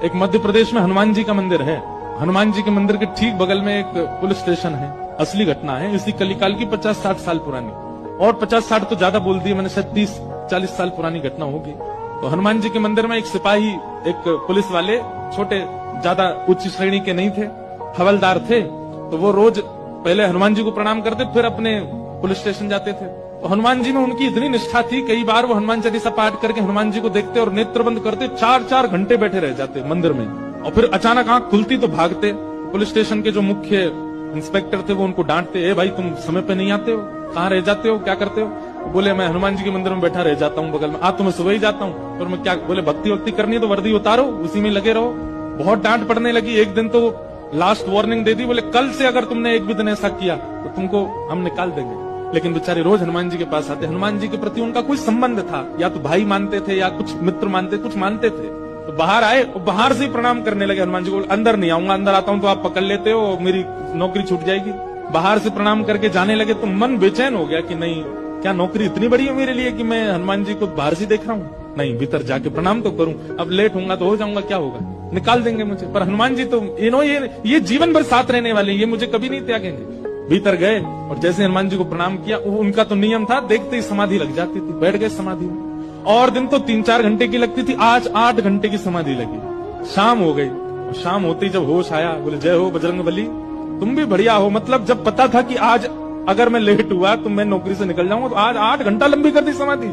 एक मध्य प्रदेश में हनुमान जी का मंदिर है। हनुमान जी के मंदिर के ठीक बगल में एक पुलिस स्टेशन है। असली घटना है, इसी कलिकाल की 50-60 साल पुरानी, और 50-60 तो ज्यादा बोल दिए मैंने, शायद 30-40 साल पुरानी घटना होगी। तो हनुमान जी के मंदिर में एक सिपाही, एक पुलिस वाले, छोटे ज्यादा उच्च श्रेणी के नहीं थे, हवलदार थे। तो वो रोज पहले हनुमान जी को प्रणाम करते, फिर अपने पुलिस स्टेशन जाते थे। तो हनुमान जी में उनकी इतनी निष्ठा थी, कई बार वो हनुमान चालीसा पाठ करके हनुमान जी को देखते और नेत्र बंद करते, 4-4 घंटे बैठे रह जाते मंदिर में, और फिर अचानक आंख खुलती तो भागते। पुलिस स्टेशन के जो मुख्य इंस्पेक्टर थे वो उनको डांटते, ए भाई तुम समय पे नहीं आते हो, कहाँ रह जाते हो, क्या करते हो? बोले मैं हनुमान जी के मंदिर में बैठा रह जाता हूँ बगल में। आज तो मैं सुबह ही जाता हूँ, पर मैं क्या, बोले भक्ति वक्ति करनी है तो वर्दी उतारो, उसी में लगे रहो। बहुत डांट पड़ने लगी। एक दिन तो लास्ट वार्निंग दे दी, बोले कल से अगर तुमने एक भी दिन ऐसा किया तो तुमको हम निकाल देंगे। लेकिन बेचारे रोज हनुमान जी के पास आते। हनुमान जी के प्रति उनका कोई संबंध था, या तो भाई मानते थे या कुछ मित्र मानते, कुछ मानते थे। तो बाहर आए, बाहर से ही प्रणाम करने लगे हनुमान जी को। अंदर नहीं आऊंगा, अंदर आता हूं तो आप पकड़ लेते हो, मेरी नौकरी छूट जाएगी। बाहर से प्रणाम करके जाने लगे तो मन बेचैन हो गया कि नहीं, क्या नौकरी इतनी बड़ी है मेरे लिए कि मैं हनुमान जी को बाहर से देख रहा हूँ? नहीं, भीतर जाके प्रणाम तो करूं। अब लेट होऊंगा तो हो जाऊंगा, क्या होगा, निकाल देंगे मुझे। पर हनुमान जी तो ये जीवन भर साथ रहने वाले, ये मुझे कभी नहीं त्यागेंगे। भीतर गए और जैसे हनुमान जी को प्रणाम किया, उनका तो नियम था, देखते ही समाधि लग जाती थी, बैठ गए समाधि में। और दिन तो 3-4 घंटे की लगती थी, आज 8 घंटे की समाधि लगी। शाम हो गई, शाम होते ही जब होश आया, बोले जय हो बजरंगबली, तुम भी बढ़िया हो। मतलब जब पता था कि आज अगर मैं लेट हुआ तो मैं नौकरी से निकल जाऊंगा, तो आज 8 घंटा लंबी कर दी समाधि।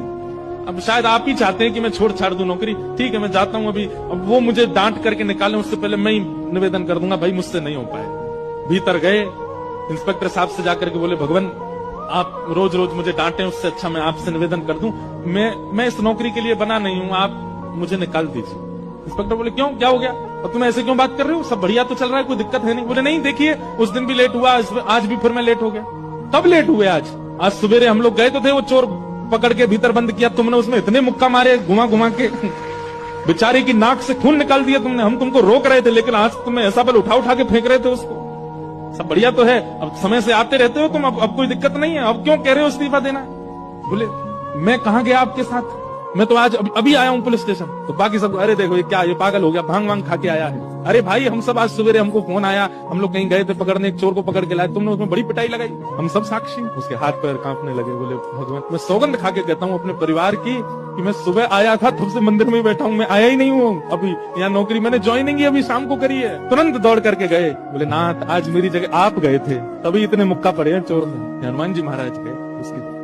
अब शायद आप ही चाहते हैं कि मैं छोड़ छाड़ दूं नौकरी, ठीक है मैं जाता हूं अभी। अब वो मुझे डांट करके निकालें उससे पहले मैं ही निवेदन कर दूंगा, भाई मुझसे नहीं हो पाए। भीतर गए, इंस्पेक्टर साहब से जाकर के बोले, भगवान आप रोज रोज मुझे डांटे, उससे अच्छा मैं आपसे निवेदन कर दूं, मैं इस नौकरी के लिए बना नहीं हूं, आप मुझे निकाल दीजिए। इंस्पेक्टर बोले क्यों, क्या हो गया, और तुम ऐसे क्यों बात कर रहे हो, सब बढ़िया तो चल रहा है, कोई दिक्कत है नहीं? बोले नहीं, देखिए उस दिन भी लेट हुआ, आज भी फिर मैं लेट हो गया। कब लेट हुए? आज सवेरे हम लोग गए तो थे, वो चोर पकड़ के भीतर बंद किया, तुमने उसमें इतने मुक्का मारे घुमा घुमा के, बेचारे की नाक से खून निकाल दिया तुमने। हम तुमको रोक रहे थे, लेकिन आज तुम्हें ऐसा बल उठा उठा के फेंक रहे थे उसको। सब बढ़िया तो है, अब समय से आते रहते हो तुम, अब कोई दिक्कत नहीं है, अब क्यों कह रहे हो इस्तीफा देना? बोले मैं कहां गया आपके साथ, मैं तो आज अभी आया हूं पुलिस स्टेशन। तो बाकी सब, अरे देखो ये क्या, ये पागल हो गया, भांग वांग खा के आया है। अरे भाई हम सब आज सवेरे, हमको फोन आया, हम लोग कहीं गए थे पकड़ने, एक चोर को पकड़ के लाए, तुमने उसमें बड़ी पिटाई लगाई, हम सब साक्षी। उसके हाथ पैर कांपने लगे। बोले भगवान, मैं सौगंध खा के कहता हूँ अपने परिवार की कि मैं सुबह आया था, तब से मंदिर में ही बैठा हूँ, मैं आया ही नहीं हूँ अभी यहाँ नौकरी, मैंने ज्वाइनिंग ही अभी शाम को करी है। तुरंत दौड़ करके गए, बोले नाथ आज मेरी जगह आप गए थे, तभी इतने मुक्का पड़े हैं चोर में। हनुमान जी महाराज गए उसकी